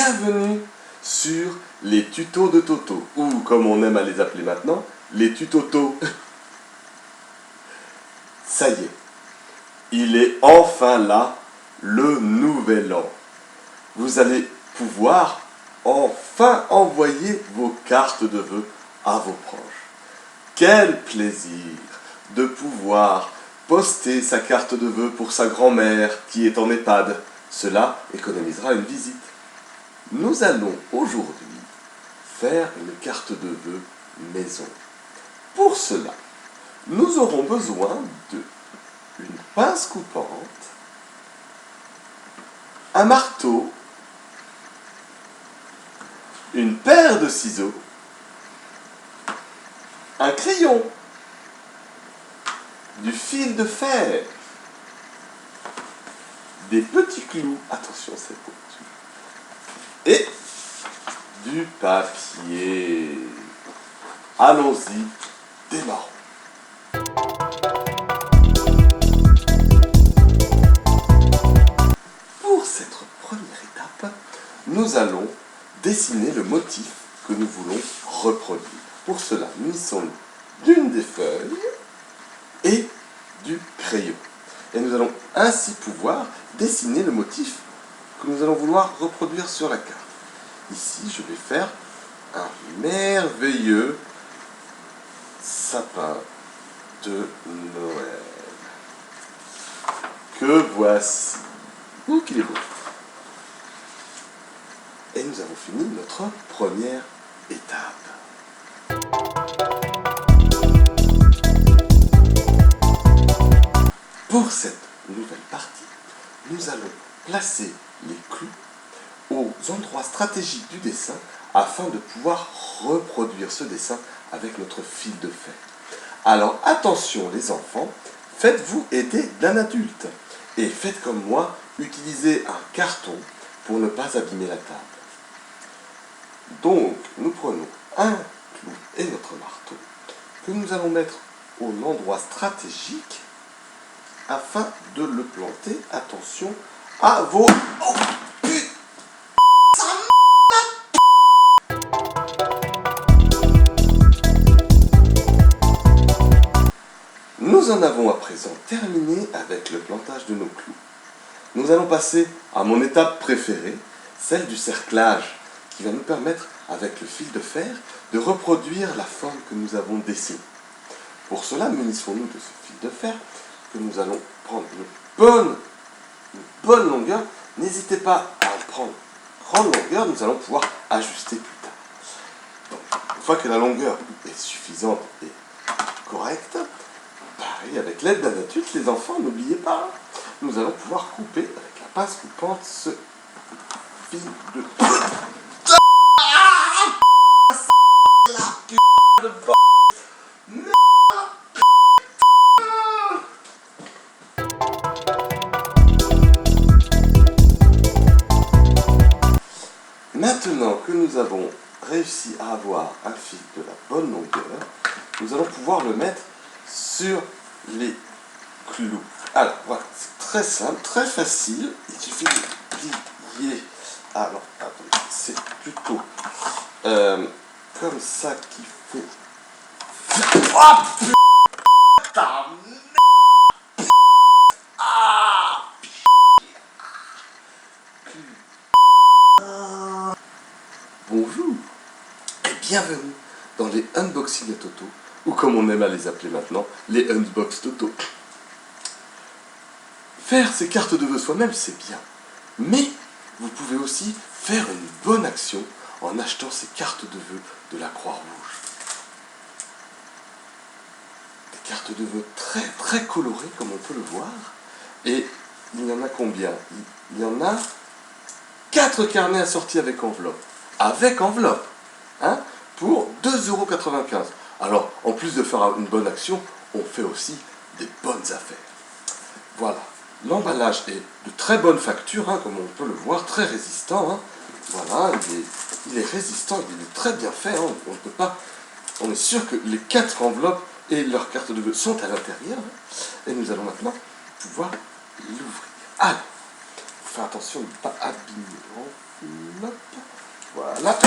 bienvenue sur les tutos de Toto, ou comme on aime à les appeler maintenant, les tutotos. Ça y est, il est enfin là, le nouvel an. Vous allez pouvoir enfin envoyer vos cartes de vœux à vos proches. Quel plaisir de pouvoir poster sa carte de vœux pour sa grand-mère qui est en EHPAD. Cela économisera une visite. Nous allons aujourd'hui faire une carte de vœux maison. Pour cela, nous aurons besoin d'une pince coupante, un marteau, une paire de ciseaux, un crayon, du fil de fer, des petits clous, attention c'est beau, et du papier. Allons-y, démarrons. Pour cette première étape, nous allons dessiner le motif que nous voulons reproduire. Pour cela, munissons-nous d'une des feuilles et du crayon. Et nous allons ainsi pouvoir dessiner le motif que nous allons vouloir reproduire sur la carte. Ici, je vais faire un merveilleux sapin de Noël. Que voici. Ouh, qu'il est beau. Et nous avons fini notre première étape. Pour cette nouvelle partie, nous allons placer les clous aux endroits stratégiques du dessin afin de pouvoir reproduire ce dessin avec notre fil de fer. Alors attention les enfants, faites-vous aider d'un adulte et faites comme moi, utilisez un carton pour ne pas abîmer la table. Donc nous prenons un clou et notre marteau que nous allons mettre au endroit stratégique afin de le planter. Attention à vos... Oh, nous en avons à présent terminé avec le plantage de nos clous. Nous allons passer à mon étape préférée, celle du cerclage, qui va nous permettre, avec le fil de fer, de reproduire la forme que nous avons dessinée. Pour cela, munissons-nous de ce fil de fer que nous allons prendre une bonne longueur. N'hésitez pas à en prendre grande longueur, nous allons pouvoir ajuster plus tard. Donc, une fois que la longueur est suffisante et correcte, pareil, avec l'aide d'un adulte, les enfants, n'oubliez pas, nous allons pouvoir couper avec la pince coupante ce fil de... Maintenant que nous avons réussi à avoir un fil de la bonne longueur, nous allons pouvoir le mettre sur les clous. Alors voilà, c'est très simple, très facile. Il suffit de plier. Alors, attendez, c'est plutôt comme ça qu'il faut. Oh putain! Ah! Bonjour et bienvenue dans les unboxings de Toto, ou comme on aime à les appeler maintenant, les unbox Toto. Faire ses cartes de vœux soi-même, c'est bien, mais vous pouvez aussi faire une bonne action en achetant ces cartes de vœux de la Croix-Rouge. Des cartes de vœux très très colorées comme on peut le voir, et il y en a combien? Il y en a 4 carnets assortis avec enveloppe. Avec enveloppe, hein, pour 2,95 €. Alors, en plus de faire une bonne action, on fait aussi des bonnes affaires. Voilà, l'emballage est de très bonne facture, hein, comme on peut le voir, très résistant. Hein. Voilà, il est résistant, il est très bien fait. Hein. On est sûr que les 4 enveloppes et leurs cartes de vœux sont à l'intérieur. Hein. Et nous allons maintenant pouvoir l'ouvrir. Alors, on fait un attention de ne pas abîmer l'enveloppe. Voilà.